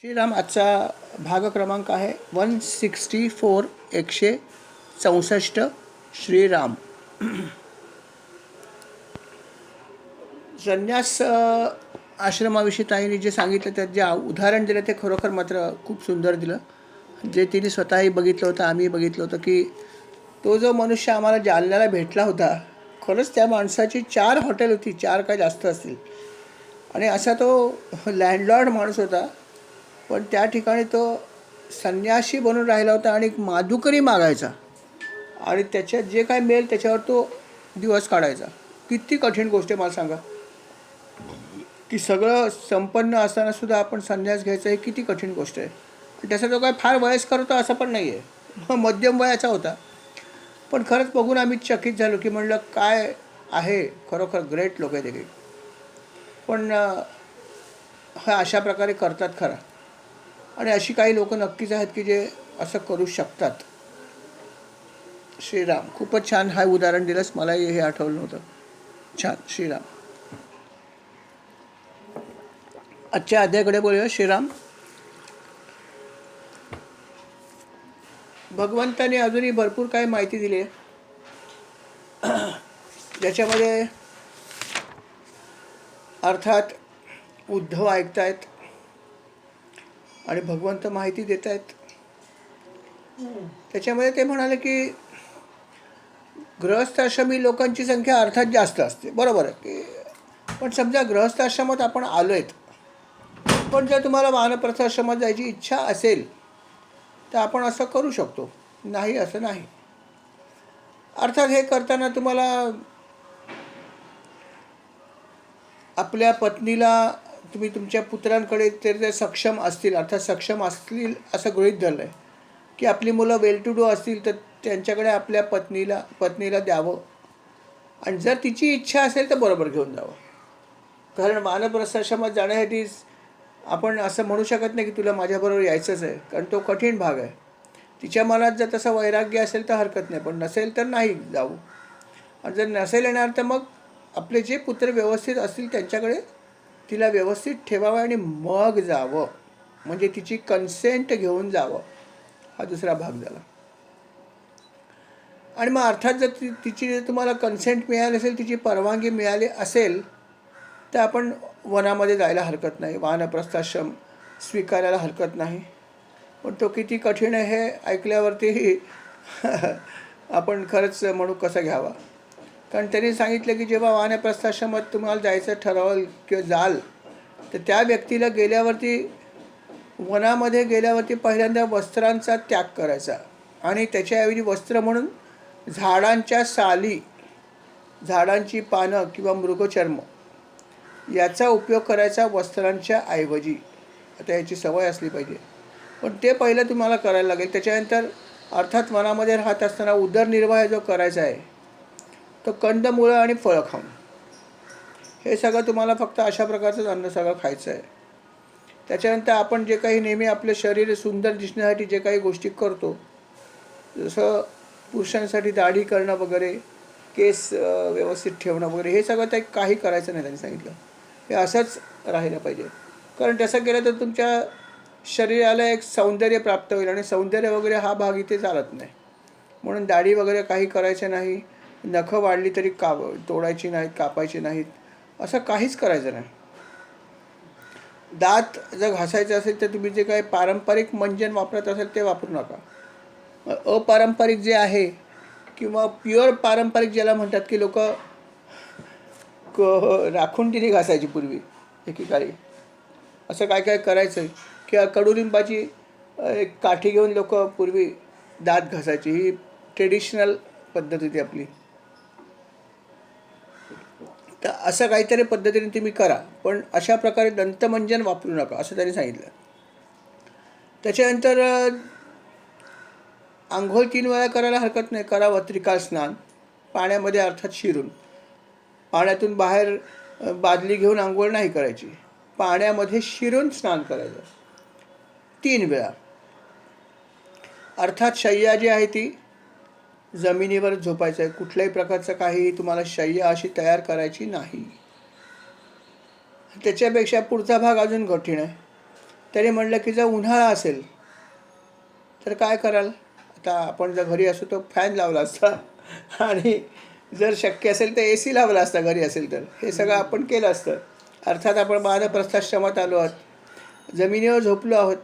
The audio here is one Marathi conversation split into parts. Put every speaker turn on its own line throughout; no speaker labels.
श्रीराम आजचा भाग क्रमांक आहे 164 164 श्रीराम. संन्यास आश्रमाविषयी ताईंनी जे सांगितलं त्यात जे उदाहरण दिलं ते खरोखर मात्र खूप सुंदर दिलं. जे तिने स्वतःही बघितलं होतं, आम्ही बघितलं होतं की तो जो मनुष्य आम्हाला जालन्याला भेटला होता, खरंच त्या माणसाची 4 हॉटेल होती, 4 काय जास्त असतील, आणि असा तो लँडलॉर्ड माणूस होता. पण त्या ठिकाणी तो संन्यासी बनून राहिला होता आणि माधुकरी मागायचा आणि त्याच्यात जे काय मिळेल त्याच्यावर तो दिवस काढायचा. किती कठीण गोष्ट आहे मला सांगा, की सगळं संपन्न असताना सुद्धा आपण संन्यास घ्यायचा, ही किती कठीण गोष्ट आहे. त्याचा जो काय फार वयस्कर होता असं पण नाही आहे, मध्यम वयाचा होता. पण खरंच बघून आम्ही चकित झालो, की म्हणलं काय आहे, खरोखर ग्रेट लोक आहे देखील. पण हा अशा प्रकारे करतात खरं, आणि अशी काही लोक नक्कीच आहेत की जे असं करू शकतात. श्रीराम, खूपच छान हा उदाहरण दिलंस, मलाही हे आठवलं नव्हतं. छान. श्रीराम. आजच्या अध्यायाकडे बोलूया. श्रीराम. भगवंताने अजूनही भरपूर काही माहिती दिली आहे, ज्याच्यामध्ये अर्थात उद्धव ऐकतायत आणि भगवंत माहिती देत आहेत. त्याच्यामध्ये ते म्हणाले की गृहस्थाश्रमी लोकांची संख्या अर्थात जास्त असते, बरोबर आहे की. पण समजा गृहस्थाश्रमात आपण आलो आहेत, पण जर तुम्हाला वानप्रस्थाश्रमात जायची इच्छा असेल तर आपण असं करू शकतो, नाही असं नाही. अर्थात हे करताना तुम्हाला आपल्या पत्नीला, तुम्ही तुमच्या पुत्रांकडे ते सक्षम असतील, अर्थात सक्षम असतील असं गृहीत धरलं आहे की आपली मुलं वेल टू डू असतील तर त्यांच्याकडे आपल्या पत्नीला द्यावं, आणि जर तिची इच्छा असेल तर बरोबर घेऊन जावं. कारण वानप्रस्थाश्रमात जाण्यासाठी आपण असं म्हणू शकत नाही की तुला माझ्याबरोबर यायचंच आहे, कारण तो कठीण भाग आहे. तिच्या मनात जर तसं वैराग्य असेल तर हरकत नाही, पण नसेल तर नाही जाऊ. आणि जर नसेल येणार तर मग आपले जे पुत्र व्यवस्थित असतील त्यांच्याकडे तिला व्यवस्थित ठेवावं आणि मग जावं, म्हणजे तिची कन्सेंट घेऊन जावं. हा दुसरा भाग झाला. आणि मग अर्थात जर तिची तुम्हाला कन्सेंट मिळाली असेल, तिची परवानगी मिळाली असेल, तर आपण वनामध्ये जायला हरकत नाही, वानप्रस्थाश्रम स्वीकारायला हरकत नाही. पण तो किती कठीण आहे हे ऐकल्यावरती आपण खरंच म्हणू कसं घ्यावा. कारण त्यांनी सांगितलं की जेव्हा वानप्रस्थाश्रमात तुम्हाला जायचं ठरवाल किंवा जाल, तर त्या व्यक्तीला गेल्यावरती, वनामध्ये गेल्यावरती पहिल्यांदा वस्त्रांचा त्याग करायचा, आणि त्याच्याऐवजी वस्त्र म्हणून झाडांच्या साली, झाडांची पानं किंवा मृगचर्म याचा उपयोग करायचा वस्त्रांच्या ऐवजी. आता याची सवय असली पाहिजे, पण ते पहिलं तुम्हाला करायला लागेल. त्याच्यानंतर अर्थात वनामध्ये राहत असताना उदरनिर्वाह जो करायचा आहे तो कंदमुळं आणि फळं खाऊन, हे सगळं तुम्हाला फक्त अशा प्रकारचं अन्न सगळं खायचं आहे. त्याच्यानंतर आपण जे काही नेहमी आपले शरीर सुंदर दिसण्यासाठी जे काही गोष्टी करतो, जसं पुरुषांसाठी दाढी करणं वगैरे, केस व्यवस्थित ठेवणं वगैरे, हे सगळं ते काही करायचं नाही. त्यांनी सांगितलं हे असंच राहिलं पाहिजे, कारण तसं केलं तर तुमच्या शरीराला एक सौंदर्य प्राप्त होईल, आणि सौंदर्य वगैरे हा भाग इथे चालत नाही. म्हणून दाढी वगैरे काही करायचं नाही, नखं वाढली तरी तोडायची नाहीत, कापायची नाहीत, असं काहीच करायचं नाही. दात जर घासायचे असेल तर तुम्ही जे काही पारंपरिक मंजन वापरत असेल ते वापरू नका. अपारंपरिक जे आहे किंवा प्युअर पारंपरिक ज्याला म्हणतात, की लोक राखुंडीने घासायची पूर्वी एकेकाळी, असं काय काय करायचं, किंवा कडुलिंबाची एक काठी घेऊन लोक पूर्वी दात घासायची, ही ट्रेडिशनल पद्धत होती आपली. तर असं काहीतरी पद्धतीने तुम्ही करा, पण अशा प्रकारे दंतमंजन वापरू नका असं त्यांनी सांगितलं. त्याच्यानंतर आंघोळ 3 वेळा करायला हरकत नाही, करावं त्रिकाल स्नान पाण्यामध्ये, अर्थात शिरून. पाण्यातून बाहेर बादली घेऊन आंघोळ नाही करायची, पाण्यामध्ये शिरून स्नान करायचं 3 वेळा. अर्थात शय्या जी आहे ती जमिनीवर झोपायचं आहे, कुठल्याही प्रकारचं काही तुम्हाला शय्या अशी तयार करायची नाही. त्याच्यापेक्षा पुढचा भाग अजून कठीण आहे. त्याने म्हणलं की जर उन्हाळा असेल तर काय कराल. आता आपण जर घरी असू तर फॅन लावला असता आणि जर शक्य असेल तर AC लावला असता घरी असेल तर. हे सगळं आपण केलं असतं. अर्थात आपण वानप्रस्थाश्रमात आलो आहोत, जमिनीवर झोपलो आहोत.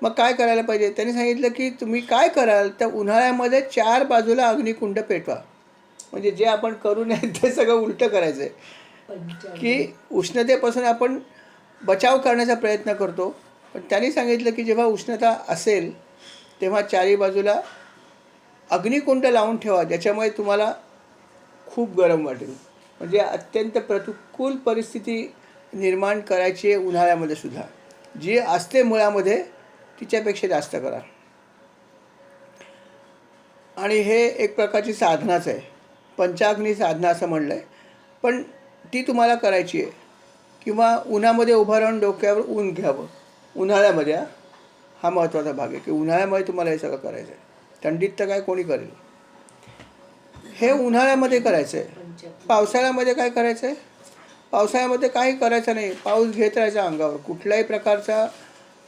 मग काय करायला पाहिजे. त्यांनी सांगितलं की तुम्ही काय कराल तर उन्हाळ्यामध्ये 4 बाजूला अग्निकुंड पेटवा. म्हणजे जे आपण करू नये ते सगळं उलटं करायचं आहे की उष्णतेपासून आपण बचाव करण्याचा प्रयत्न करतो. पण त्यांनी सांगितलं की जेव्हा उष्णता असेल तेव्हा चारी बाजूला अग्निकुंड लावून ठेवा, ज्याच्यामुळे तुम्हाला खूप गरम वाटेल. म्हणजे अत्यंत प्रतिकूल परिस्थिती निर्माण करायची आहे उन्हाळ्यामध्ये सुद्धा. जी असते मुळामध्ये तिच्यापेक्षा जास्त करा. आणि हे एक प्रकारची साधनाच आहे, पंचाग्नी साधना असं म्हणलं आहे. पण ती तुम्हाला करायची आहे. किंवा उन्हामध्ये उभं राहून डोक्यावर ऊन घ्यावं उन्हाळ्यामध्ये. हा महत्त्वाचा भाग आहे की उन्हाळ्यामध्ये तुम्हाला हे सगळं करायचं आहे. थंडीत तर काय कोणी करेल. हे उन्हाळ्यामध्ये करायचं आहे. पावसाळ्यामध्ये काय करायचं आहे. पावसाळ्यामध्ये काही करायचं नाही. पाऊस घेत राहायचा अंगावर. कुठल्याही प्रकारचा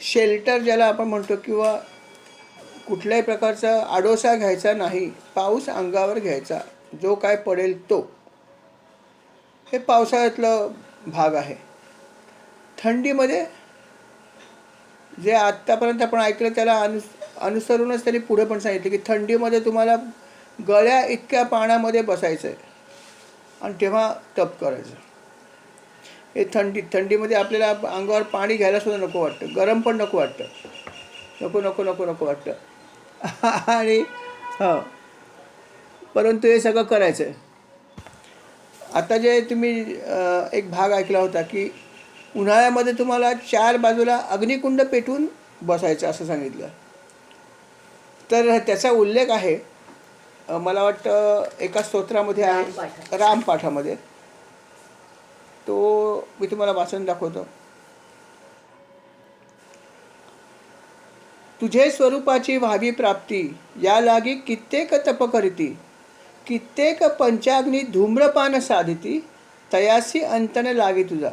शेल्टर ज्याला आपण म्हणतो किंवा कुठल्याही प्रकारचा आडोसा घ्यायचा नाही. पाऊस अंगावर घ्यायचा, जो काय पडेल तो. हे पावसाळ्यातलं भाग आहे. थंडीमध्ये जे आत्तापर्यंत आपण ऐकलं त्याला अनुसरूनच त्यांनी पुढे पण सांगितलं की थंडीमध्ये तुम्हाला गळ्या इतक्या पाण्यामध्ये बसायचं आहे आणि तेव्हा तप करायचं. हे थंडीमध्ये आपल्याला अंगावर पाणी घ्यायला सुद्धा नको वाटतं, गरम पण नको वाटतं, नको नको नको नको वाटतं आणि हां, परंतु हे सगळं करायचं आहे. आता जे तुम्ही एक भाग ऐकला होता की उन्हाळ्यामध्ये तुम्हाला 4 बाजूला अग्निकुंड पेटवून बसायचं असं सांगितलं. तर त्याचा उल्लेख आहे मला वाटतं एका स्तोत्रामध्ये आहे, रामपाठामध्ये. तो मी तुम्हाला वाचून दाखवतो. तुझे स्वरूपाची व्हावी प्राप्ती, या लागी कित्येक तप करीती, कित्येक पंचाग्नी धूम्रपान साधिती, तयासी अंतन लागे तुझा.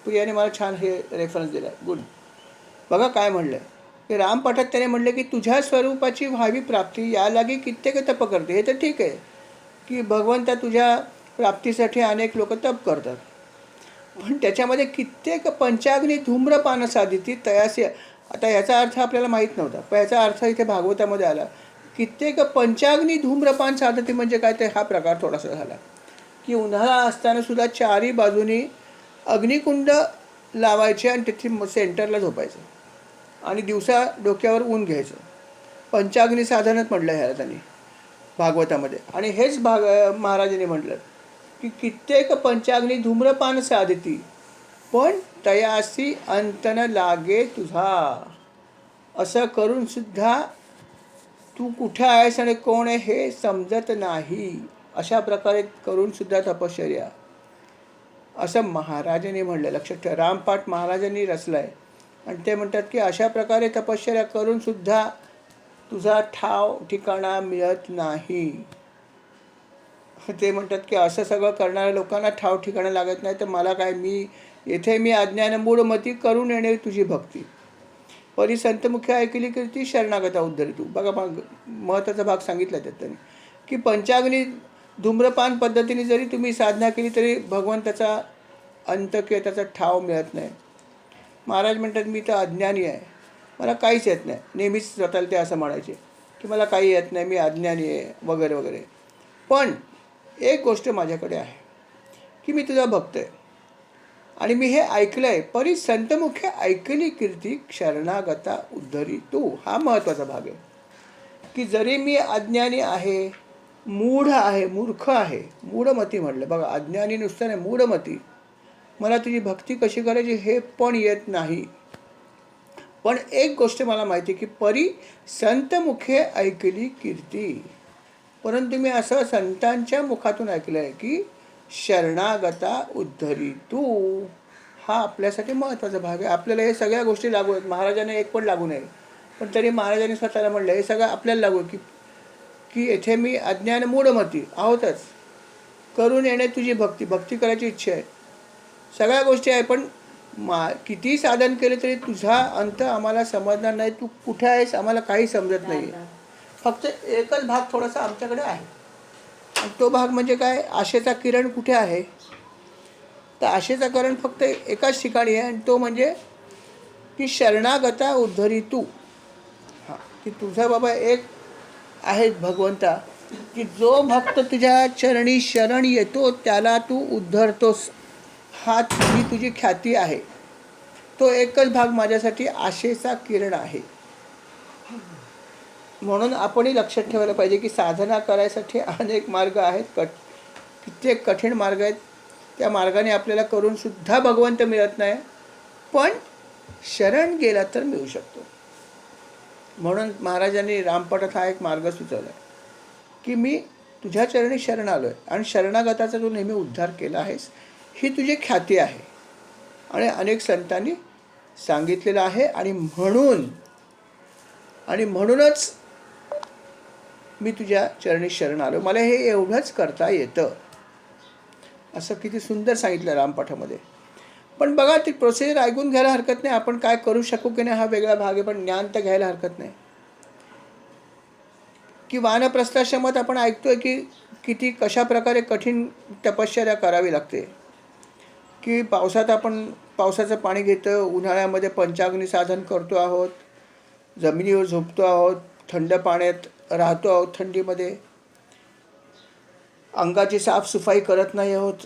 प्रियाने मला छान हे रेफरन्स दिला आहे. गुड. बघा काय म्हणलं आहे की रामपाठात त्याने म्हटलं की तुझ्या स्वरूपाची व्हावी प्राप्ती, या लागी कित्येक तप करते. हे तर ठीक आहे की भगवंता तुझ्या प्राप्तीसाठी अनेक लोक तप करतात. पण त्याच्यामध्ये कित्येक पंचाग्नी धूम्रपान साधिती तयासी. आता याचा अर्थ आपल्याला माहीत नव्हता, पण याचा अर्थ इथे भागवतामध्ये आला. कित्येक पंचाग्नी धूम्रपान साधती म्हणजे काय, ते हा प्रकार थोडासा झाला की उन्हाळा असताना सुद्धा चारी बाजूनी अग्निकुंड लावायचे आणि तिथे सेंटरला झोपायचं आणि दिवसा डोक्यावर ऊन घ्यायचं. पंचाग्नी साधनच म्हटलं ह्याला त्यांनी भागवतामध्ये. आणि हेच महाराजांनी म्हटलं की कित्येक पंचाग्नी धूम्रपान साधती, पण तयासी अंतन लागे तुझा. असं करून सुद्धा तू कुठे आहेस आणि कोण आहे हे समजत नाही. अशा प्रकारे करून सुद्धा तपश्चर्या, असं महाराजांनी म्हणलं. लक्षात ठेवा, रामपाठ महाराजांनी रचला आहे आणि ते म्हणतात की अशा प्रकारे तपश्चर्या करून सुद्धा तुझा ठाव ठिकाणा मिळत नाही. ते म्हणतात की असं सगळं करणाऱ्या लोकांना ठाव ठिकाणं लागत नाही, तर मला काय, मी अज्ञान मूढमती करून येणे तुझी भक्ती. परी संतमुखे ऐकली कीर्ती, शरणागता उद्धरी तू. बघा महत्त्वाचा भाग सांगितला त्यात त्यांनी की पंचाग्नी धूम्रपान पद्धतीने जरी तुम्ही साधना केली तरी भगवंताचा अंत किंवा त्याचा ठाव मिळत नाही. महाराज म्हणतात मी तर अज्ञानी आहे, मला काहीच येत नाही. नेहमीच स्वतःला ते असं म्हणायचे की मला काही येत नाही, मी अज्ञानी आहे वगैरे वगैरे. पण एक गोष्ट माझ्याकडे आहे की मी तुझा भक्त आहे आणि मी हे ऐकलं आहे. परी संतमुखे ऐकली कीर्ती, शरणागता उद्धरी तू. हा महत्त्वाचा भाग आहे की जरी मी अज्ञानी आहे, मूढ आहे, मूर्ख आहे, मूढमती म्हटलं. बघा, अज्ञानी नुसतं नाही, मूढमती. मला तुझी भक्ती कशी करायची हे पण येत नाही. पण एक गोष्ट मला माहिती आहे की परी संतमुखे ऐकली कीर्ती. परंतु मी असं संतांच्या मुखातून ऐकलं आहे की शरणागता उद्धरी तू. हा आपल्यासाठी महत्त्वाचा भाग आहे. आपल्याला हे सगळ्या गोष्टी लागू आहेत. महाराजांना एक पण लागू नये, पण तरी महाराजांनी स्वतःला म्हणलं हे सगळं आपल्याला लागू आहे की येथे मी अज्ञान मूढमती आहोतच, करून येणे तुझी भक्ती, भक्ती करायची इच्छा आहे, सगळ्या गोष्टी आहे. पण किती साधन केले तरी तुझा अंत आम्हाला समजणार नाही. तू कुठे आहेस आम्हाला काही समजत नाही. फक्त एकच भाग थोडासा आमच्याकडे आहे, आणि तो भाग म्हणजे काय, आशेचा किरण कुठे आहे, तर आशेचा किरण फक्त एकाच ठिकाणी आहे, आणि तो म्हणजे की शरणागता उद्धरी तू. हां, की तुझा बाबा एक आहे भगवंता, की जो भक्त तुझ्या चरणी शरण येतो त्याला तू उद्धरतोस. हा तुझी ख्याती आहे. तो एकच भाग माझ्यासाठी आशेचा किरण आहे. म्हणून आपणही लक्षात ठेवायला पाहिजे की साधना करायसाठी अनेक मार्ग आहेत, कित्येक कठीण मार्ग आहेत. त्या मार्गाने आपल्याला करून सुद्धा भगवंत मिळत नाही, पण शरण गेला तर मिळू शकतो. म्हणून महाराजांनी रामपटात हा एक मार्ग सुचवला आहे की मी तुझ्या चरणी शरण आलो आहे, आणि शरणागताचा तू नेहमी उद्धार केला आहेस, ही तुझी ख्याती आहे. आणि अनेक संतांनी सांगितलेलं आहे, आणि म्हणूनच मी तुझ्या चरणी शरण आलो, मला हे एवढंच करता येतं, असं किती सुंदर सांगितलं रामपाठामध्ये. पण बघा, ती प्रोसिजर ऐकून घ्यायला हरकत नाही. आपण काय करू शकू की नाही हा वेगळा भाग आहे, पण ज्ञान तर घ्यायला हरकत नाही. की वानप्रस्थाश्रमात आपण ऐकतोय की किती कशा प्रकारे कठीण तपश्चर्या करावी लागते. की पावसाचं पाणी घेतो, उन्हाळ्यामध्ये पंचाग्नी साधन करतो आहोत, जमिनीवर झोपतो आहोत, थंड पाण्यात राहतो आहोत, थंडीमध्ये अंगाची साफसफाई करत नाही आहोत.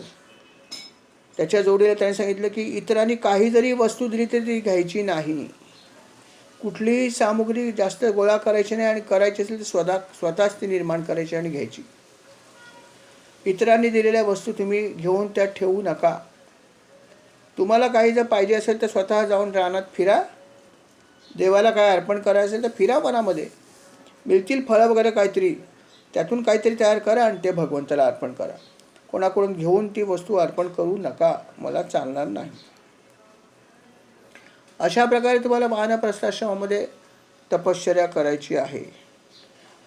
त्याच्या जोडीला त्याने सांगितलं की इतरांनी काही जरी वस्तू दिली तरी ती घ्यायची नाही. कुठलीही सामुग्री जास्त गोळा करायची नाही, आणि करायची असेल तर स्वतःच ती निर्माण करायची आणि घ्यायची. इतरांनी दिलेल्या वस्तू तुम्ही घेऊन त्यात ठेवू नका. तुम्हाला काही जर पाहिजे असेल तर स्वतः जाऊन रानात फिरा. देवाला काय अर्पण करायचं असेल तर फिरा वनामध्ये, मिळतील फळं वगैरे काहीतरी, त्यातून काहीतरी तयार करा आणि ते भगवंताला अर्पण करा. कोणाकडून घेऊन ती वस्तू अर्पण करू नका, मला चालणार नाही. अशा प्रकारे तुम्हाला वानप्रस्थाश्रमामध्ये तपश्चर्या करायची आहे.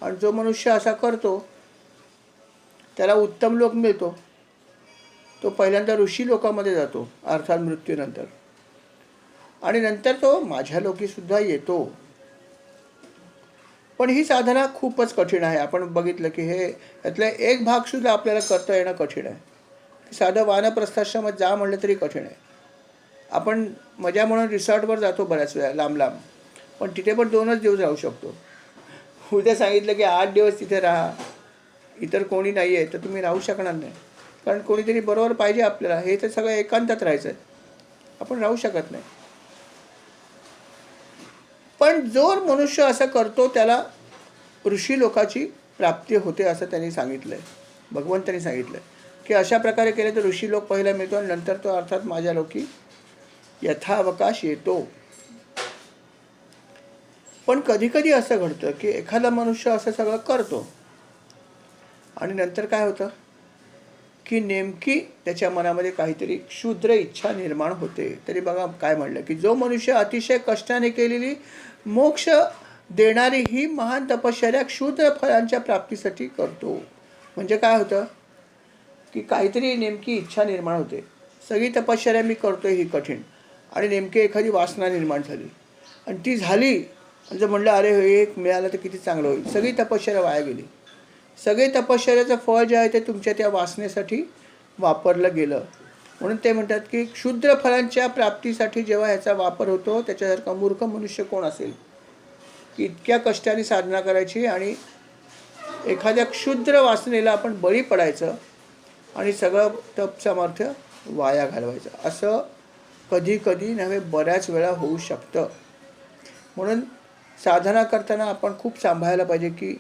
आणि जो मनुष्य असा करतो त्याला उत्तम लोक मिळतो. तो पहिल्यांदा ऋषी लोकामध्ये जातो, अर्थात मृत्यूनंतर, आणि नंतर तो माझ्या लोकीसुद्धा येतो. पण ही साधना खूपच कठीण आहे. आपण बघितलं की हे यातला एक भागसुद्धा आपल्याला करता येणं कठीण आहे. साधं वानप्रस्थाश्रमात जा म्हणलं तरी कठीण आहे. आपण मजा म्हणून रिसॉर्टवर जातो बऱ्याच वेळा लांब, पण तिथे पण 2च दिवस राहू शकतो. उद्या सांगितलं की 8 दिवस तिथे राहा, इतर कोणी नाही आहे, तर तुम्ही राहू शकणार नाही. कारण कोणीतरी बरोबर पाहिजे आपल्याला. हे तर सगळं एकांतात राहायचं आहे, आपण राहू शकत नाही. पण जो मनुष्य असं करतो त्याला ऋषी लोकाची प्राप्ती होते, असं त्यांनी सांगितलं आहे. भगवंतांनी सांगितलं की अशा प्रकारे केले तर ऋषी लोक पहिला मिळतो, आणि नंतर तो अर्थात माझ्या लोकी यथावकाश येतो. पण कधीकधी असं घडतं की एखादा मनुष्य असं सगळं करतो, आणि नंतर काय होतं की नेमकी त्याच्या मनामध्ये काहीतरी क्षुद्र इच्छा निर्माण होते. तरी बघा काय म्हणलं की जो मनुष्य अतिशय कष्टाने केलेली मोक्ष देणारी ही महान तपश्चर्या क्षुद्र फळांच्या प्राप्तीसाठी करतो. म्हणजे काय होतं की काहीतरी नेमकी इच्छा निर्माण होते. सगळी तपश्चर्या मी करतोय ही कठीण, आणि नेमकी एखादी वासना निर्माण झाली, आणि ती झाली, आणि जर म्हणलं अरे हे एक मिळालं तर किती चांगलं होईल, सगळी तपश्चर्या वाया गेली. सगळे तपश्चर्याचं फळ जे आहे ते तुमच्या त्या वासनेसाठी वापरलं गेलं. म्हणून ते म्हणतात की क्षुद्र फळांच्या प्राप्तीसाठी जेव्हा ह्याचा वापर होतो, त्याच्यासारखा मूर्ख मनुष्य कोण असेल की इतक्या कष्टाने साधना करायची आणि एखाद्या क्षुद्र वासनेला आपण बळी पडायचं आणि सगळं तप सामर्थ्य वाया घालवायचं. असं कधी कधी नव्हे बऱ्याच वेळा होऊ शकतं. म्हणून साधना करताना आपण खूप सांभाळायला पाहिजे की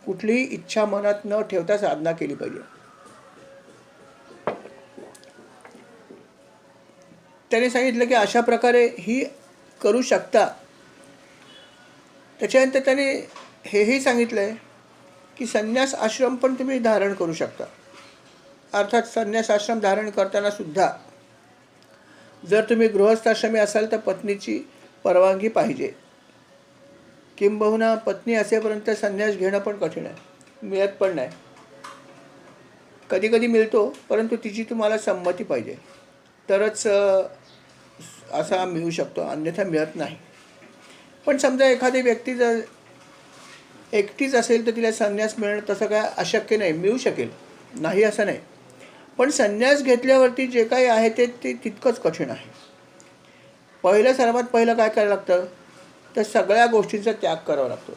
कुठलीही इच्छा मनात न ठेवता साधना केली पाहिजे. त्याने सांगितलं की अशा प्रकारे ही करू शकता. त्याच्यानंतर त्याने हेही सांगितलं आहे की संन्यास आश्रम पण तुम्ही धारण करू शकता. अर्थात संन्यास आश्रम धारण करताना सुद्धा जर तुम्ही गृहस्थाश्रमी असाल तर पत्नीची परवानगी पाहिजे. किंबहुना पत्नी असेपर्यंत संन्यास घेणं पण कठीण आहे, मिळत पण नाही. कधी कधी मिळतो, परंतु तिची तुम्हाला संमती पाहिजे, तरच असा मिळू शकतो, अन्यथा मिळत नाही. पण समजा एखादी व्यक्ती जर एकटीच असेल तर तिला संन्यास मिळणं तसं काय अशक्य नाही, मिळू शकेल, नाही असं नाही. पण संन्यास घेतल्यावरती जे काही आहे ते तितकंच कठीण आहे. सर्वात पहिलं काय करायला लागतं, तर सगळ्या गोष्टींचा त्याग करावा लागतो.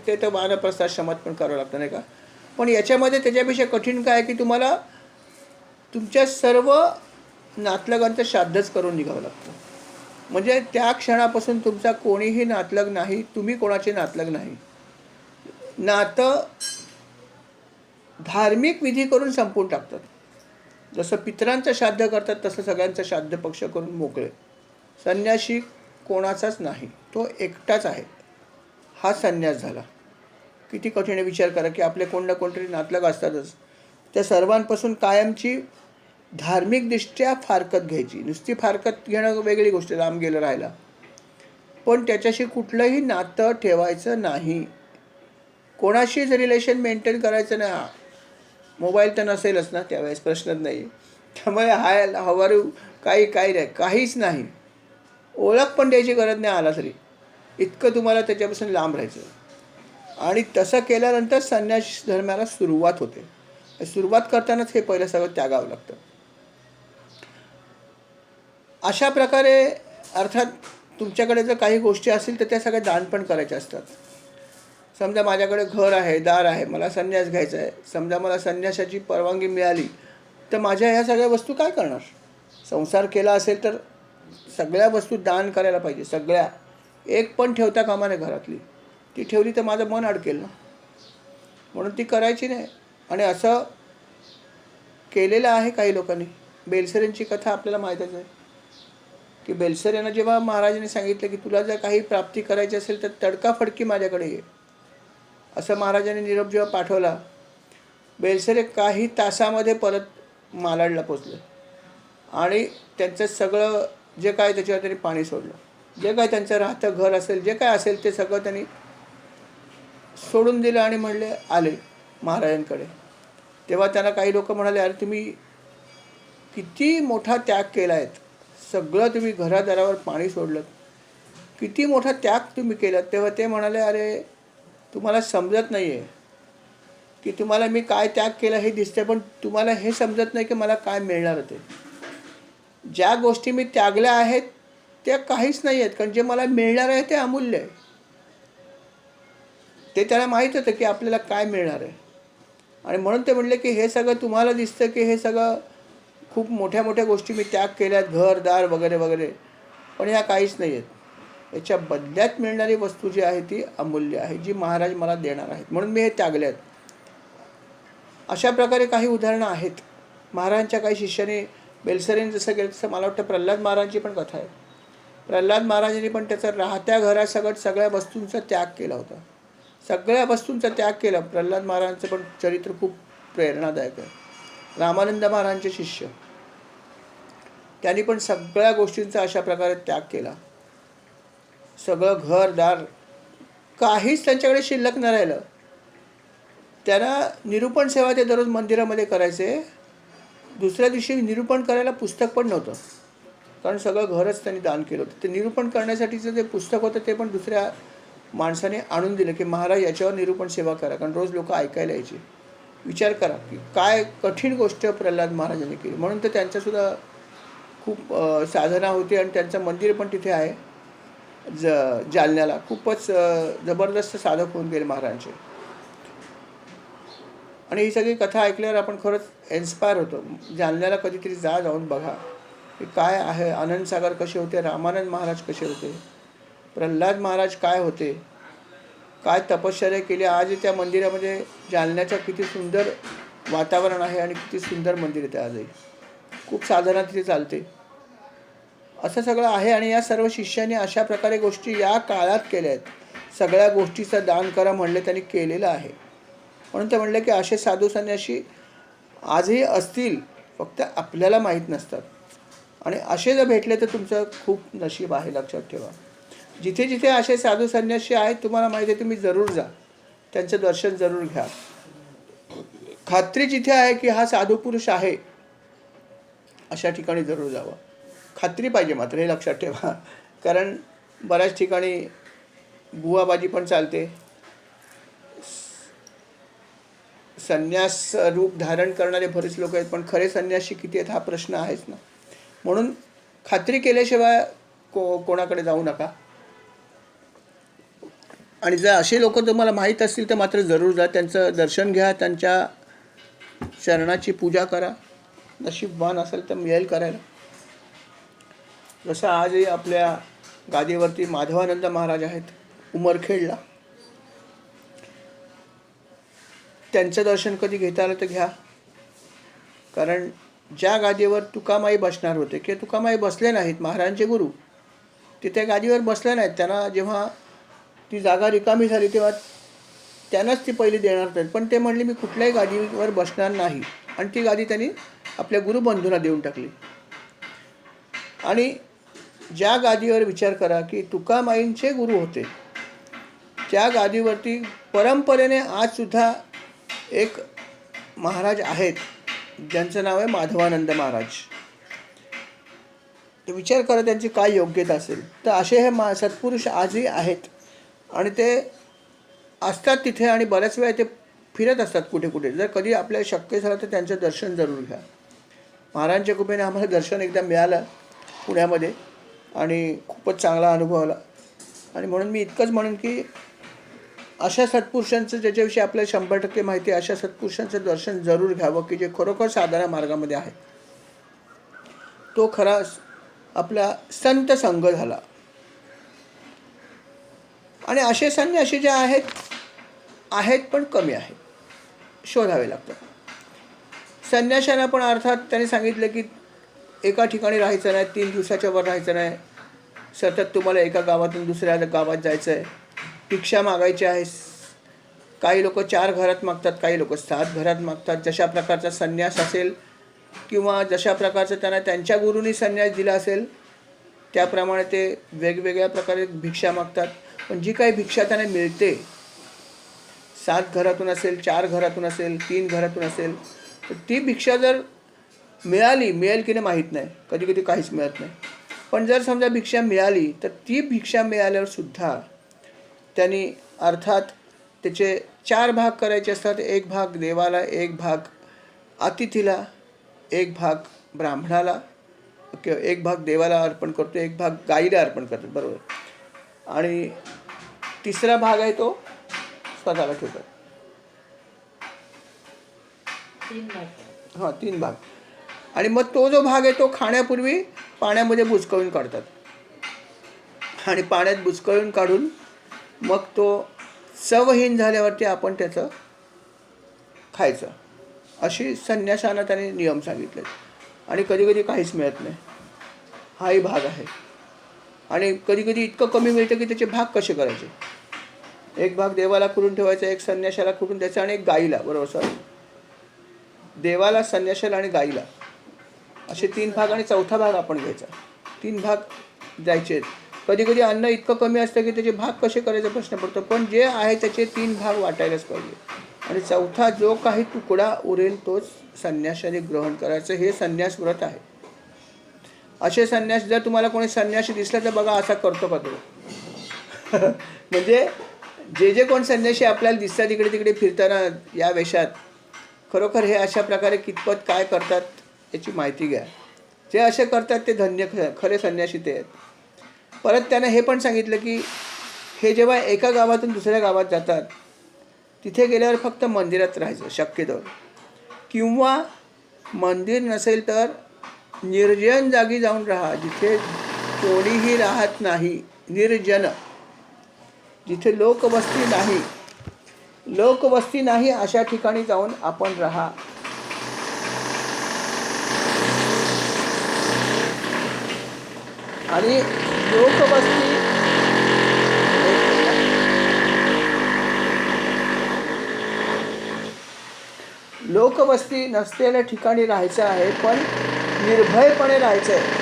ते तर वानप्रस्थाश्रमात पण करावं लागतं, नाही का. पण याच्यामध्ये त्याच्यापेक्षा कठीण काय की तुम्हाला तुमच्या सर्व नातलगांचं श्राद्धच करून निघावं लागतं. म्हणजे त्या क्षणापासून तुमचा कोणीही नातलग नाही, तुम्ही कोणाचे नातलग नाही. नातं धार्मिक विधी करून संपवून टाकतात. जसं पितरांचं श्राद्ध करतात तसं सगळ्यांचं श्राद्ध पक्ष करून मोकळे. संन्यासी कोणाचाच नाही, तो एकटाच आहे. हा संन्यास झाला. किती कठीण विचार करा की आपले कोण ना कोणतरी नातलग असतातच. त्या सर्वांपासून कायमची धार्मिकदृष्ट्या फारकत घ्यायची. नुसती फारकत घेणं वेगळी गोष्ट, लांब गेलं राहायला, पण त्याच्याशी कुठलंही नातं ठेवायचं नाही. कोणाशीच रिलेशन मेंटेन करायचं नाही. मोबाईल तर नसेलच ना त्यावेळेस, प्रश्नच नाही. त्यामुळे हाय हवारू काही नाही, काहीच नाही. ओळख पण द्यायची गरज नाही आला तरी. इतकं तुम्हाला त्याच्यापासून लांब राहायचं. आणि तसं केल्यानंतर संन्यास धर्माला सुरुवात होते. सुरुवात करतानाच हे पहिलं सगळं त्यागावं लागतं. अशा प्रकारे अर्थात तुमच्याकडे जर काही गोष्टी असतील तर त्या सगळ्या दान पण करायच्या असतात. समजा माझ्याकडे घर आहे, दार आहे, मला संन्यास घ्यायचा आहे. समजा मला संन्यासाची परवानगी मिळाली तर माझ्या ह्या सगळ्या वस्तू काय करणार. संसार केला असेल तर सगळ्या वस्तू दान करायला पाहिजे. सगळ्या, एक पण ठेवता कामा नये घरातली. ती ठेवली तर माझं मन अडकेल ना, म्हणून ती करायची नाही. आणि असं केलेलं आहे काही लोकांनी. बेलसरेंची कथा आपल्याला माहीतच आहे की बेलसर यांना जेव्हा महाराजांनी सांगितलं की तुला जर काही प्राप्ती करायची असेल तर तडकाफडकी माझ्याकडे ये, असं महाराजांनी निरोप जेव्हा पाठवला, बेलसरे काही तासामध्ये परत मालाडला पोचले आणि त्यांचं सगळं जे काय त्याच्यावर त्यांनी पाणी सोडलं. जे काय त्यांचं राहतं घर असेल, जे काय असेल ते सगळं त्यांनी सोडून दिलं आणि म्हणले आले महाराजांकडे. तेव्हा त्यांना काही लोक म्हणाले, अरे तुम्ही किती मोठा त्याग केला आहे, सगळं तुम्ही घरादारावर पाणी सोडलं, किती मोठा त्याग तुम्ही केला. तेव्हा ते म्हणाले, अरे तुम्हाला समजत नाही आहे की तुम्हाला मी काय त्याग केला हे दिसते, पण तुम्हाला हे समजत नाही की मला काय मिळणार होते. ज्या गोष्टी मी त्यागल्या आहेत त्या काहीच नाही आहेत, कारण जे मला मिळणार आहे ते अमूल्य आहे. ते त्याला माहीत होतं की आपल्याला काय मिळणार आहे. आणि म्हणून ते म्हणले की हे सगळं तुम्हाला दिसतं की हे सगळं खूप मोठ्या मोठ्या गोष्टी मी त्याग केल्यात, घरदार वगैरे वगैरे, पण ह्या काहीच नाही आहेत. याच्या बदल्यात मिळणारी वस्तू जी आहे ती अमूल्य आहे, जी महाराज मला देणार आहेत, म्हणून मी हे त्यागले आहेत. अशा प्रकारे काही उदाहरणं आहेत. महाराजांच्या काही शिष्याने बेलसरेने जसं केलं तसं मला वाटतं प्रल्हाद महाराजांची पण कथा आहे. प्रल्हाद महाराजांनी पण त्याचं राहत्या घरासकट सगळ्या वस्तूंचा त्याग केला होता. सगळ्या वस्तूंचा त्याग केला. प्रल्हाद महाराजांचं पण चरित्र खूप प्रेरणादायक आहे. रामानंद महाराजांचे शिष्य, त्यांनी पण सगळ्या गोष्टींचा अशा प्रकारे त्याग केला. सगळं घरदार काहीच त्यांच्याकडे शिल्लक न राहिलं. त्यांना निरूपण सेवा ते दररोज मंदिरामध्ये करायचे. दुसऱ्या दिवशी निरूपण करायला पुस्तक पण नव्हतं, कारण सगळं घरच त्यांनी दान केलं होतं. ते निरूपण करण्यासाठीचं जे पुस्तक होतं ते पण दुसऱ्या माणसाने आणून दिलं की महाराज याच्यावर निरूपण सेवा करा, कारण रोज लोक ऐकायला यायची. विचार करा की काय कठीण गोष्ट प्रल्हाद महाराजांनी केली. म्हणून तर त्यांच्यासुद्धा खूप साधना होती आणि त्यांचं मंदिर पण तिथे आहे जालन्याला. खूपच जबरदस्त साधक होऊन गेले महाराजांचे. आणि ही सगळी कथा ऐकल्यावर आपण खरंच इन्स्पायर होतो. जालन्याला कधीतरी जाऊन बघा की काय आहे. आनंदसागर कसे होते, रामानंद महाराज कसे होते, प्रल्हाद महाराज काय होते, काय तपश्चर्या केली. आज त्या मंदिरामध्ये जालन्याचं किती सुंदर वातावरण आहे आणि किती सुंदर मंदिर आहे. आजही खूप साधना तिथे चालते. असं सगळं आहे. आणि या सर्व शिष्यांनी अशा प्रकारे गोष्टी या काळात केल्या आहेत. सगळ्या गोष्टीचं दान करा म्हणले त्यांनी केलेलं आहे. म्हणून ते म्हणले की असे साधू संन्यासी आजही असतील, फक्त आपल्याला माहीत नसतात. आणि असे जर भेटले तर तुमचं खूप नशीब आहे. लक्षात ठेवा, जिथे जिथे असे साधू संन्यासी आहेत तुम्हाला माहिती आहे, तुम्ही जरूर जा, त्यांचं दर्शन जरूर घ्या. खात्री जिथे आहे की हा साधू पुरुष आहे अशा ठिकाणी जरूर जावं. खात्री पाहिजे मात्र, हे लक्षात ठेवा. कारण बऱ्याच ठिकाणी बुवाबाजी पण चालते. संन्यास रूप धारण करणारे बरेच लोक आहेत, पण खरे संन्यासी किती आहेत हा प्रश्न आहेच ना. म्हणून खात्री केल्याशिवाय कोणाकडे जाऊ नका. आणि जर असे लोक तुम्हाला माहीत असतील तर मात्र जरूर जा, त्यांचं दर्शन घ्या, त्यांच्या चरणाची पूजा करा. नशीबवान असेल तर मिळेल करायला. जसं आजही आपल्या गादीवरती माधवानंद महाराज आहेत उमरखेडला. त्यांचं दर्शन कधी घेता आलं तर घ्या. कारण ज्या गादीवर तुकामाई बसणार होते किंवा तुकामाई बसले नाहीत, महाराजांचे गुरु तिथे गादीवर बसले नाहीत, त्यांना जेव्हा ती जागा रिकामी झाली तेव्हा त्यांनाच ती पहिली देणार होते. पण ते म्हणले मी कुठल्याही गादीवर बसणार नाही, आणि ती गादी त्यांनी आपल्या गुरुबंधूंना देऊन टाकली. आणि ज्या गादीवर विचार करा की तुकामाईंचे गुरु होते, त्या गादीवरती परंपरेने आजसुद्धा एक महाराज आहेत ज्यांचं नाव आहे माधवानंद महाराज. ते विचार करा त्यांची काय योग्यता असेल. तर असे हे सत्पुरुष आजही आहेत आणि ते असतात तिथे, आणि बऱ्याच वेळा ते फिरत असतात कुठे कुठे. जर कधी आपल्याला शक्य झालं तर त्यांचं दर्शन जरूर घ्या. महाराजांच्या कृपेने आम्हाला दर्शन एकदा मिळालं पुण्यामध्ये आणि खूपच चांगला अनुभव आला. आणि म्हणून मी इतकंच म्हणेन की अशा सत्पुरुषांचं ज्याच्याविषयी आपल्याला 100% माहिती आहे, अशा सत्पुरुषांचं दर्शन जरूर घ्यावं की जे खरोखर साधना मार्गामध्ये आहे. तो खरा आपला संत संघ झाला. आणि असे संन्यासी जे आहेत पण कमी आहेत, शोधावे लागतात. संन्याशांना पण अर्थात त्यांनी सांगितलं की एका ठिकाणी राहायचं नाही, 3 दिवसाच्या वर राहायचं नाही, सतत तुम्हाला एका गावातून दुसऱ्या गावात जायचं आहे, भिक्षा मागायची आहे. काही लोक 4 घरात मागतात, काही लोक 7 घरात मागतात. जशा प्रकारचा संन्यास असेल किंवा जशा प्रकारचं त्यांना त्यांच्या गुरूंनी संन्यास दिला असेल त्याप्रमाणे ते वेगवेगळ्या प्रकारे भिक्षा मागतात. पण जी काही भिक्षा त्यांना मिळते, 7 घरातून असेल, 4 घरातून असेल, 3 घरातून असेल, तर ती भिक्षा जर मिळेल की नाही माहीत नाही, कधी कधी काहीच मिळत नाही. पण जर समजा भिक्षा मिळाली तर ती भिक्षा मिळाल्यावर सुद्धा त्यांनी अर्थात त्याचे 4 भाग करायचे असतात. 1 भाग देवाला, 1 भाग अतिथीला, 1 भाग ब्राह्मणाला, 1 भाग देवाला अर्पण करतो, 1 भाग गाईला अर्पण करतो, बरोबर. आणि 3रा भाग आहे तो स्वतःला ठेवतात. 3 भाग. आणि मग तो जो भाग आहे तो खाण्यापूर्वी पाण्यामध्ये बुचकळून काढतात. आणि पाण्यात बुचकळून काढून मग तो चवहीन झाल्यावरती आपण त्याचं खायचं. अशी संन्यासांना त्याने नियम सांगितले. आणि कधी कधी काहीच मिळत नाही, हाही भाग आहे. आणि कधी कधी इतकं कमी मिळतं की त्याचे भाग कसे करायचे. 1 भाग देवाला करून ठेवायचा, 1 संन्याशाला करून द्यायचा आणि 1 गाईला, बरोबर सर. देवाला, संन्याशाला आणि गाईला असे 3 भाग, आणि 4था भाग आपण घ्यायचा. 3 भाग द्यायचे. कधी कधी अन्न इतकं कमी असतं की त्याचे भाग कसे करायचा प्रश्न पडतो. पण जे आहे त्याचे 3 भाग वाटायलाच पाहिजे. आणि 4था जो काही तुकडा उरेल तोच संन्याशाने ग्रहण करायचं. हे संन्यास व्रत आहे. असे संन्यास जर तुम्हाला कोणी संन्यासी दिसला तर बघा असा करतो का तो. म्हणजे जे कोण संन्यासी आपल्याला दिसतात इकडे तिकडे फिरताना या वेशात, खरोखर हे अशा प्रकारे कितपत काय करतात याची माहिती घ्या. जे असे करतात ते धन्य, खरे संन्यासी ते आहेत. परत त्यानं हे पण सांगितलं की हे जेव्हा एका गावातून दुसऱ्या गावात जातात तिथे गेल्यावर फक्त मंदिरात राहायचं शक्यतो, किंवा मंदिर नसेल तर निर्जन जागी जाऊन राहा, जिथे कोणीही राहत नाही, निर्जन, जिथे लोकवस्ती नाही अशा ठिकाणी जाऊन आपण राहा. आणि लोकवस्ती नसलेल्या ठिकाणी राहायचं आहे, पण निर्भयपणे राहायचं आहे.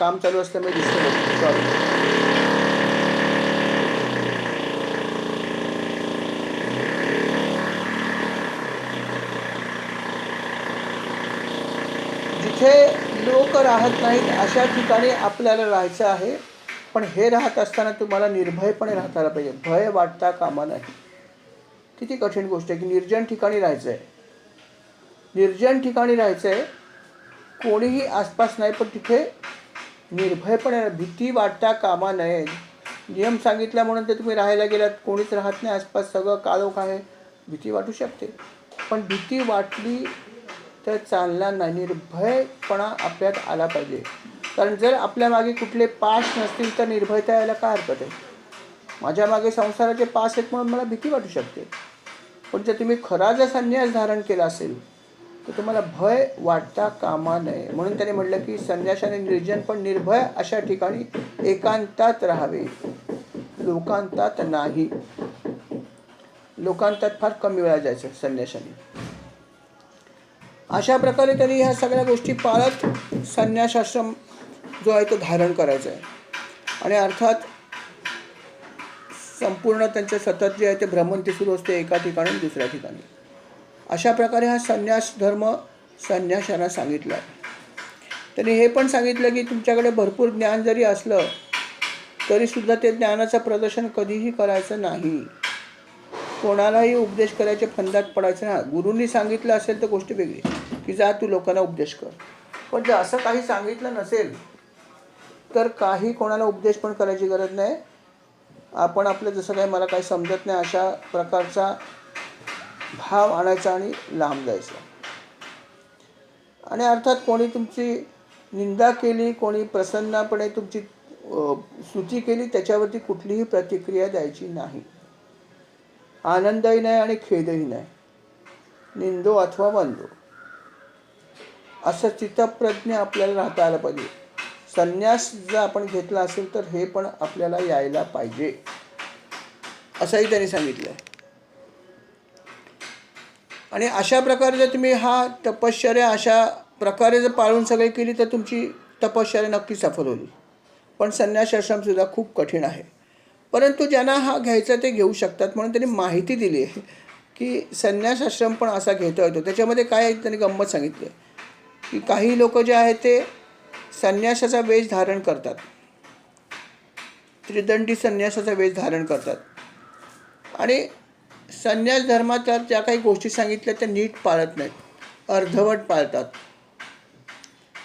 काम चालू असल्यामुळे दिसतं. सॉरी. जिथे लोक राहत नाहीत अशा ठिकाणी आपल्याला राहायचं आहे. पण हे राहत असताना तुम्हाला निर्भयपणे राहता आलं पाहिजे. भय वाटता कामा नाही. किती कठीण गोष्ट आहे की निर्जन ठिकाणी राहायचं आहे. निर्जन ठिकाणी राहायचं आहे, कोणीही आसपास नाही, पण तिथे निर्भयपणे भीती वाटता कामा नये. नियम सांगितला म्हणून ते तुम्ही राहायला गेलात, कोणीच राहत नाही आसपास, सगळं काळोख आहे, भीती वाटू शकते. पण भीती वाटली तर चालणार नाही. निर्भयपणा आपल्यात आला पाहिजे. कारण जर आपल्या मागे कुठले पाश नसतील तर निर्भयता यायला काय हरकत आहे. माझ्या मागे संसाराचे पास आहेत म्हणून मला भीती वाटू शकते. पण जर तुम्ही खरा जर संन्यास धारण केला असेल तर तुम्हाला भय वाटता कामा नये. म्हणून त्याने म्हटलं की संन्यासाने निर्जन पण निर्भय अशा ठिकाणी एकांतात राहावे, लोकांतात नाही. लोकांतात फार कमी वेळा जायचं संन्यासाने. अशा प्रकारे त्यांनी ह्या सगळ्या गोष्टी पाळत संन्यासाश्रम जो आहे तो धारण करायचा आहे. आणि अर्थात संपूर्ण त्यांचं सतत जे आहे ते भ्रमण ते सुरू असते एका ठिकाणी दुसऱ्या ठिकाणी. अशा प्रकारे हा संन्यास धर्म संन्याशांना सांगितला आहे. त्यांनी हे पण सांगितलं की तुमच्याकडे भरपूर ज्ञान जरी असलं तरीसुद्धा ते ज्ञानाचं प्रदर्शन कधीही करायचं नाही. कोणालाही उपदेश करायचे फंदात पडायचं नाही. गुरूंनी सांगितलं असेल तर गोष्ट वेगळी की जा तू लोकांना उपदेश कर. पण जर असं काही सांगितलं नसेल तर काही कोणाला उपदेश पण करायची गरज नाही. आपण आपलं जसं काही मला काही समजत नाही अशा प्रकारचा भाव आणायचा आणि लांब जायचा. आणि अर्थात कोणी तुमची निंदा केली, कोणी प्रसन्नपणे तुमची स्तुती केली, त्याच्यावरती कुठलीही प्रतिक्रिया द्यायची नाही. आनंदही नाही आणि खेदही नाही. निंदो अथवा वंदो असं चित्तप्रज्ञ आपल्याला राहता आलं पाहिजे. संन्यास जर आपण घेतला असेल तर हे पण आपल्याला यायला पाहिजे असंही त्यांनी सांगितलं आहे. आणि अशा प्रकारे जर तुम्ही हा तपश्चर्या अशा प्रकारे जर पाळून सगळी केली तर तुमची तपश्चर्या नक्की सफल होईल. पण संन्यासाश्रमसुद्धा खूप कठीण आहे. परंतु ज्यांना हा घ्यायचा ते घेऊ शकतात. म्हणून त्यांनी माहिती दिली आहे की संन्यासाश्रम पण असा घेता येतो. त्याच्यामध्ये काय त्यांनी गंमत सांगितली की काही लोक जे आहेत ते संन्यासाचा वेश धारण करतात, त्रिदंडी संन्यासाचा वेश धारण करतात आणि संन्यास धर्मात ज्या काही गोष्टी सांगितल्या त्या नीट पाळत नाहीत, अर्धवट पाळतात.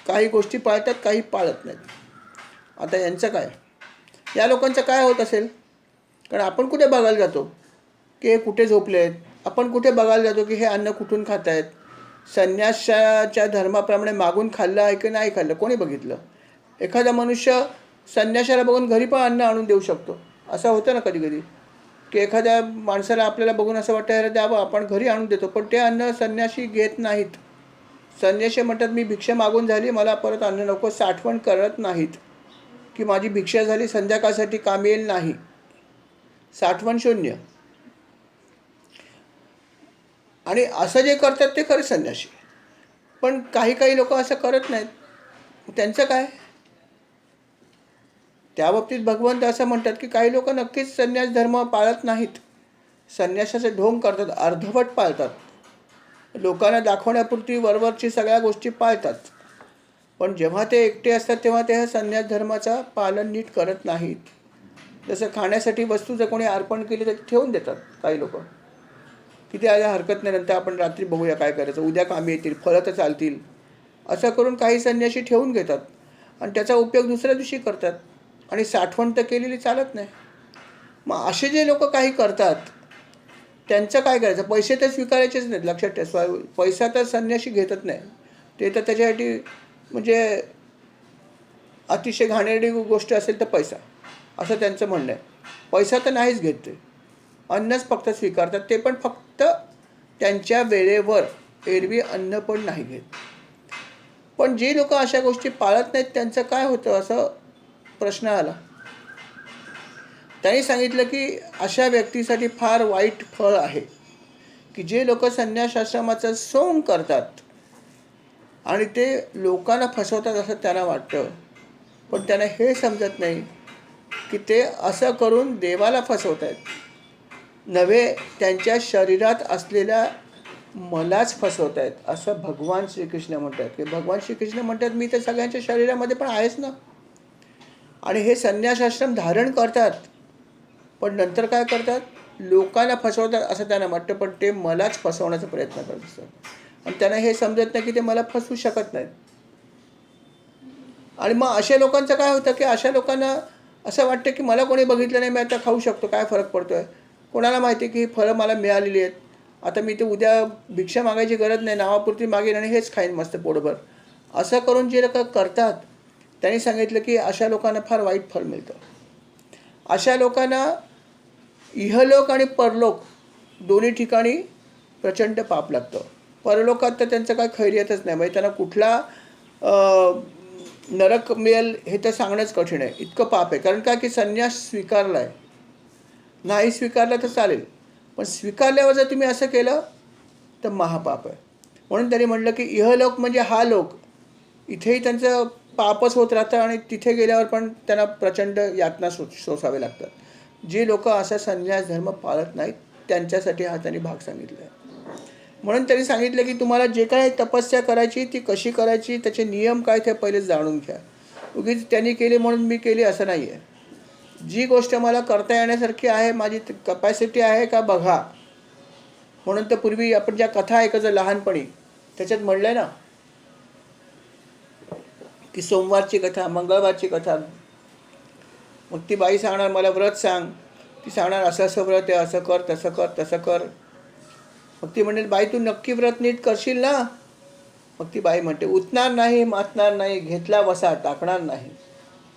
काही गोष्टी पाळतात, काही पाळत नाहीत. आता यांचं काय, या लोकांचं काय होत असेल? कारण आपण कुठे बघायला जातो की हे कुठे झोपले आहेत, आपण कुठे बघायला जातो की हे अन्न कुठून खात आहेत. संन्यासाच्या धर्माप्रमाणे मागून खाल्लं आहे की नाही खाल्लं कोणी बघितलं? एखादा मनुष्य संन्यासाला बघून घरी पण अन्न आणून देऊ शकतो. असं होतं ना कधी कधी की एखाद्या माणसाला आपल्याला बघून असं वाटतं अरे द्यावं, आपण घरी आणून देतो, पण ते अन्न संन्यासी घेत नाहीत. संन्यासी म्हणतात मी भिक्षा मागून झाली, मला परत अन्न नको. साठवण करत नाहीत की माझी भिक्षा झाली, संध्याकाळसाठी काम येईल नाही. साठवण शून्य. आणि असं जे करतात ते खरे संन्यासी. पण काही काही लोक असं करत नाहीत. त्यांचं काय? त्या बाबतीत भगवंत असं म्हणतात की काही लोक नक्कीच संन्यास धर्म पाळत नाहीत, संन्यासाचे ढोंग करतात, अर्धवट पाळतात, लोकांना दाखवण्यापुरती वरवरची सगळ्या गोष्टी पाळतात. पण जेव्हा ते एकटे असतात तेव्हा ते संन्यास धर्माचं पालन नीट करत नाहीत. जसं खाण्यासाठी वस्तू जर कोणी अर्पण केली तर ठेवून देतात काही लोक की ते आल्या हरकत नाही, नंतर आपण रात्री बघूया काय करायचं, उद्या कामी येतील, फळं तर चालतील, असं करून काही संन्यासी ठेवून घेतात आणि त्याचा उपयोग दुसऱ्या दिवशी करतात. आणि साठवण तर केलेली चालत नाही. मग असे जे लोक काही करतात त्यांचं काय करायचं? पैसे तर स्वीकारायचेच नाहीत. लक्षात ठेवा, पैसा तर संन्यासी घेतच नाही. ते तर त्याच्यासाठी म्हणजे अतिशय घाणेरडी गोष्ट असेल तर पैसा, असं त्यांचं म्हणणं आहे. पैसा तर नाहीच घेत ते, अन्नच फक्त स्वीकारतात, ते पण फक्त त्यांच्या वेळेवर. एरवी अन्न पण नाही घेत. पण जे लोक अशा गोष्टी पाळत नाहीत त्यांचं काय होतं असं प्रश्न आला. त्यांनी सांगितलं की अशा व्यक्तीसाठी फार वाईट फळ आहे की जे लोक संन्यासाश्रमाचं सोंग करतात आणि ते लोकांना फसवतात असं त्यांना वाटतं. पण त्यांना हे समजत नाही की ते असं करून देवाला फसवत आहेत, नव्हे त्यांच्या शरीरात असलेल्या मलाच फसवत आहेत, असं भगवान श्रीकृष्ण म्हणतात. की भगवान श्रीकृष्ण म्हणतात, मी तर सगळ्यांच्या शरीरामध्ये पण आहेच ना. आणि हे संन्यासाश्रम धारण करतात, पण नंतर काय करतात, लोकांना फसवतात असं त्यांना वाटतं, पण ते मलाच फसवण्याचा प्रयत्न करत असतात. आणि त्यांना हे समजत नाही की ते मला फसवू शकत नाहीत. आणि मग अशा लोकांचं काय होतं की अशा लोकांना असं वाटतं की मला कोणी बघितलं नाही, मी आता खाऊ शकतो, काय फरक पडतो आहे. कोणाला माहिती आहे की ही फळं मला मिळालेली आहेत, आता मी ते उद्या भिक्षा मागायची गरज नाही, नावापुरती मागेन आणि हेच खाईन मस्त पोटभर. असं करून जे लोक करतात त्यांनी सांगितलं की अशा लोकांना फार वाईट फळ मिळतं. अशा लोकांना इहलोक आणि परलोक दोन्ही ठिकाणी प्रचंड पाप लागतं. परलोकात तर त्यांचं काय खैरियतच नाही, म्हणजे त्यांना कुठला नरक मिळेल हे तर सांगणंच कठीण आहे, इतकं पाप आहे. कारण काय की संन्यास स्वीकारला आहे, नाही स्वीकारला तर चालेल, पण स्वीकारल्यावर जर तुम्ही असं केलं तर महापाप आहे. म्हणून त्यांनी म्हटलं की इहलोक म्हणजे हा लोक, इथेही त्यांचं पापच होत राहतं आणि तिथे गेल्यावर पण त्यांना प्रचंड यातना सोसावे लागतात. जी लोक असा संन्यास धर्म पाळत नाहीत त्यांच्यासाठी हा त्यांनी भाग सांगितला आहे. म्हणून त्यांनी सांगितलं की तुम्हाला जे काय तपस्या करायची ती कशी करायची, त्याचे नियम काय ते पहिले जाणून घ्या. उगीच त्यांनी केली म्हणून मी केली असं नाही आहे. जी गोष्ट मला करता येण्यासारखी आहे, माझी कपॅसिटी आहे का बघा. म्हणून तर पूर्वी आपण ज्या कथा ऐकायचो लहानपणी, त्याच्यात म्हणलं ना की सोमवारची कथा, मंगळवारची कथा. मग ती बाई सांगणार मला व्रत सांग, ती सांगणार असं असं व्रत आहे, असं कर तसं कर तसं कर. मग ती म्हणेल बाई तू नक्की व्रत नीट करशील ना. मग ती बाई म्हणते उठणार नाही, मातणार नाही, घेतला वसा टाकणार नाही.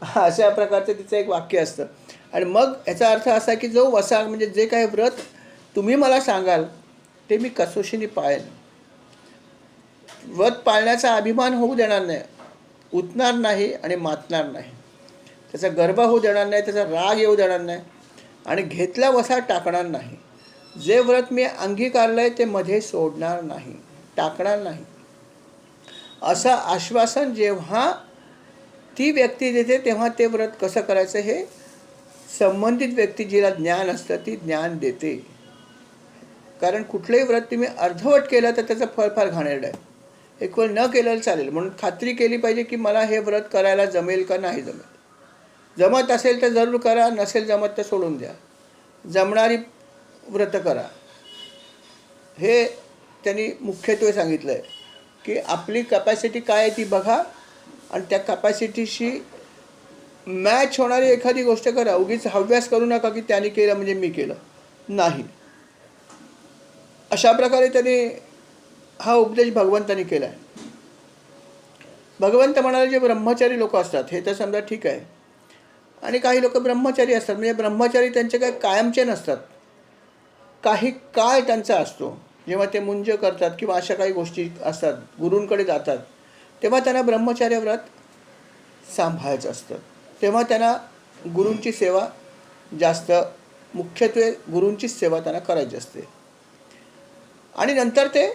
अशा प्रकारचं तिचं एक वाक्य असतं. आणि मग याचा अर्थ असा की जो वसा म्हणजे जे काही व्रत तुम्ही मला सांगाल ते मी कसोशीने पाळेन. व्रत पाळण्याचा अभिमान होऊ देणार नाही, उठणार नाही आणि मातणार नाही, त्याचा गर्व होऊ देणार नाही, त्याचा राग येऊ देणार नाही, आणि घेतला वसा टाकणार नाही. जे व्रत मी अंगीकारलं आहे ते मध्ये सोडणार नाही, टाकणार नाही, असं आश्वासन जेव्हा ती व्यक्ती देते तेव्हा ते व्रत कसं करायचं हे संबंधित व्यक्ती जिला ज्ञान असतं ती ज्ञान देते. कारण कुठलंही व्रत तुम्ही अर्धवट केलं तर त्याचं फळ फार घाणेरडं आहे. एक वेळ न केलेलं चालेल, म्हणून खात्री केली पाहिजे की मला हे व्रत करायला जमेल का नाही जमेल. जमत असेल तर जरूर करा, नसेल जमत तर सोडून द्या. जमणारी व्रत करा, हे त्यांनी मुख्यत्वे सांगितलं आहे. की आपली कपॅसिटी काय आहे ती बघा आणि त्या कपॅसिटीशी मॅच होणारी एखादी गोष्ट करा. उगीच हव्यास करू नका की त्याने केलं म्हणजे मी केलं नाही. अशा प्रकारे त्यांनी हा उपदेश भगवंतांनी केला आहे. भगवंत म्हणाले जे ब्रह्मचारी लोक असतात हे तर समजा ठीक आहे, आणि काही लोक ब्रह्मचारी असतात, म्हणजे ब्रह्मचारी त्यांचे काही कायमचे नसतात, काही काळ त्यांचा असतो. जेव्हा ते मुंज करतात किंवा अशा काही गोष्टी असतात, गुरूंकडे जातात, तेव्हा त्यांना ब्रह्मचार्य व्रत सांभाळायचं असतं. तेव्हा त्यांना गुरूंची सेवा जास्त, मुख्यत्वे गुरूंचीच सेवा त्यांना करायची असते. आणि नंतर ते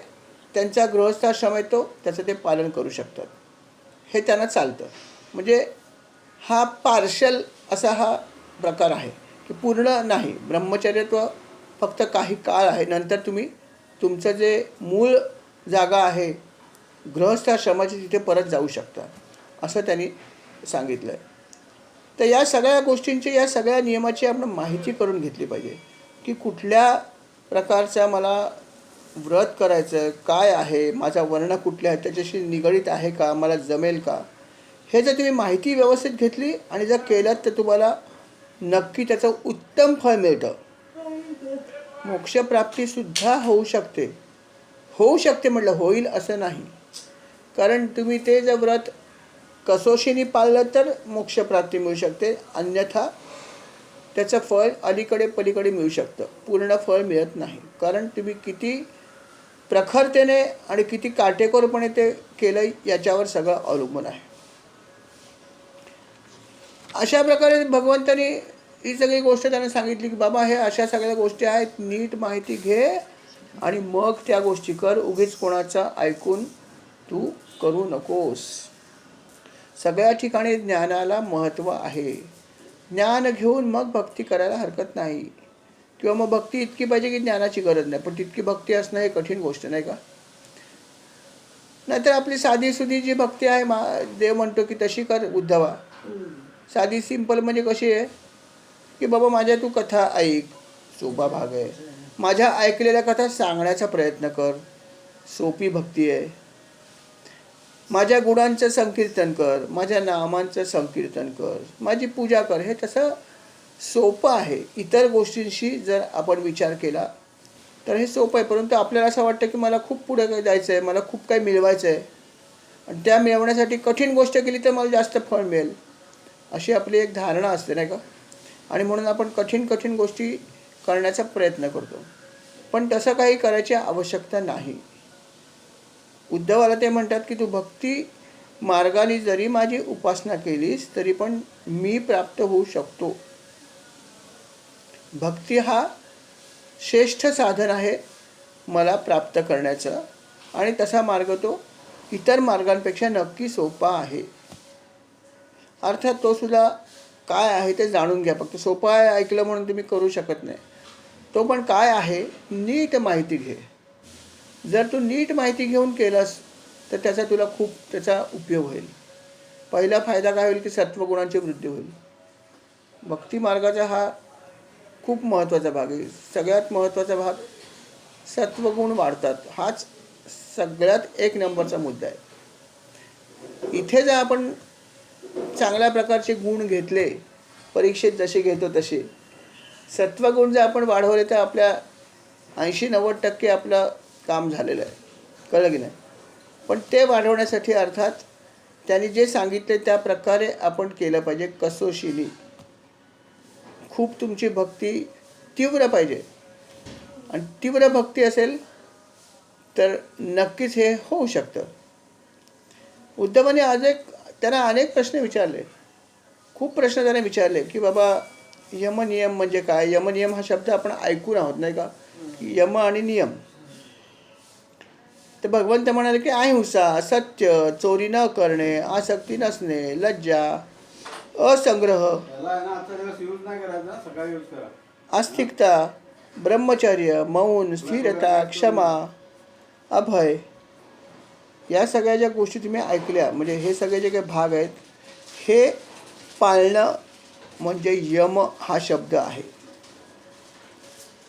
त्यांचा गृहस्थाश्रम येतो त्याचं ते पालन करू शकतात, हे त्यांना चालतं. म्हणजे हा पार्शल असा हा प्रकार आहे की पूर्ण नाही. ब्रह्मचर्यत्व फक्त काही काळ आहे, नंतर तुम्ही तुमचं जे मूळ जागा आहे गृहस्थाश्रमाची तिथे परत जाऊ शकता, असं त्यांनी सांगितलं आहे. तर या सगळ्या गोष्टींची, या सगळ्या नियमाची आपण माहिती करून घेतली पाहिजे की कुठल्या प्रकारचा मला व्रत करायचं, काय आहे, माझा वर्ण कुठले आहे, त्याच्याशी निगडीत आहे का, मला जमेल का, हे जर तुम्ही माहिती व्यवस्थित घेतली आणि जर केलं तर तुम्हाला नक्की त्याचं उत्तम फळ मिळतं. मोक्षप्राप्तीसुद्धा होऊ शकते. होऊ शकते म्हटलं, होईल असं नाही. कारण तुम्ही ते जर व्रत कसोशीने पाळलं तर मोक्षप्राप्ती मिळू शकते, अन्यथा त्याचं फळ अलीकडे पलीकडे मिळू शकतं, पूर्ण फळ मिळत नाही. कारण तुम्ही किती प्रखरतेने आणि किती काटेकोरपणे ते केलं याच्यावर सगळं अवलंबून आहे. अशा प्रकारे भगवंतांनी ही सगळी गोष्ट त्यांना सांगितली की बाबा हे अशा सगळ्या गोष्टी आहेत, नीट माहिती घे आणि मग त्या गोष्टी कर, उगीच कोणाचं ऐकून तू करू नकोस. सगळ्या ठिकाणी ज्ञानाला महत्त्व आहे. ज्ञान घेऊन मग भक्ती करायला हरकत नाही. किंवा मग भक्ती इतकी पाहिजे की ज्ञानाची गरज नाही, पण तितकी भक्ती असणं हे कठीण गोष्ट नाही का? नाहीतर आपली साधी सुधी जी भक्ती आहे, देव म्हणतो की तशी कर उद्धवा. साधी सिंपल म्हणजे कशी आहे की बाबा माझ्या तू कथा ऐक, सोपा भाग आहे. माझ्या ऐकलेल्या कथा सांगण्याचा प्रयत्न कर, सोपी भक्ती आहे. माझ्या गुणांचं संकीर्तन कर, माझ्या नामांचं संकीर्तन कर, माझी पूजा कर. हे तसं सोपं आहे. इतर गोष्टींशी जर आपण विचार केला तर हे सोपं आहे. परंतु आपल्याला असं वाटतं की मला खूप पुढे काही जायचं आहे, मला खूप काही मिळवायचं आहे, आणि त्या मिळवण्यासाठी कठीण गोष्ट केली तर मला जास्त फळ मिळेल, अशी आपली एक धारणा असते नाही का? आणि म्हणून आपण कठीण कठीण गोष्टी करण्याचा प्रयत्न करतो. पण तसं काही करायची आवश्यकता नाही. उद्धवाला ते म्हणतात की तू भक्ती मार्गाने जरी माझी उपासना केलीस तरी पण मी प्राप्त होऊ शकतो. भक्ती हा श्रेष्ठ साधन आहे मला प्राप्त करण्याचं, आणि तसा मार्ग तो इतर मार्गांपेक्षा नक्की सोपा आहे. अर्थात तो सुद्धा काय आहे ते जाणून घ्या. फक्त सोपं आहे ऐकलं म्हणून तुम्ही करू शकत नाही. तो पण काय आहे नीट माहिती घे. जर तू नीट माहिती घेऊन केलंस तर त्याचा तुला खूप त्याचा उपयोग होईल. पहिला फायदा काय होईल की सत्वगुणांची वृद्धी होईल. भक्ती मार्गाचा हा खूप महत्त्वाचा भाग आहे. सगळ्यात महत्त्वाचा भाग सत्वगुण वाढतात, हाच सगळ्यात एक नंबरचा मुद्दा आहे. इथे जर आपण चांगल्या प्रकारचे गुण घेतले, परीक्षेत जसे घेतो तसे, सत्वगुण जर आपण वाढवले तर आपल्या 80-90% आपलं काम झालेलं आहे. कळलं की नाही? पण ते वाढवण्यासाठी अर्थात त्यांनी जे सांगितले त्या प्रकारे आपण केलं पाहिजे. कसोशीने खूप तुमची भक्ती तीव्र पाहिजे, आणि तीव्र भक्ती असेल तर नक्कीच हे होऊ शकतं. उद्धवाने त्यांना अनेक प्रश्न विचारले. खूप प्रश्न त्याने विचारले की बाबा यमनियम म्हणजे काय? यमनियम हा शब्द आपण ऐकून आहोत नाही का? यम आणि नियम. तर भगवंत म्हणाले की अहिंसा, सत्य, चोरी न करणे, आसक्ती नसणे, लज्जा, असंग्रह, आस्तिकता, ब्रह्मचर्य, मौन, स्थिरता, क्षमा, अभय, या सगळ्या ज्या गोष्टी तुम्ही ऐकल्या, म्हणजे हे सगळे जे काही भाग आहेत हे पाळणं म्हणजे यम हा शब्द आहे.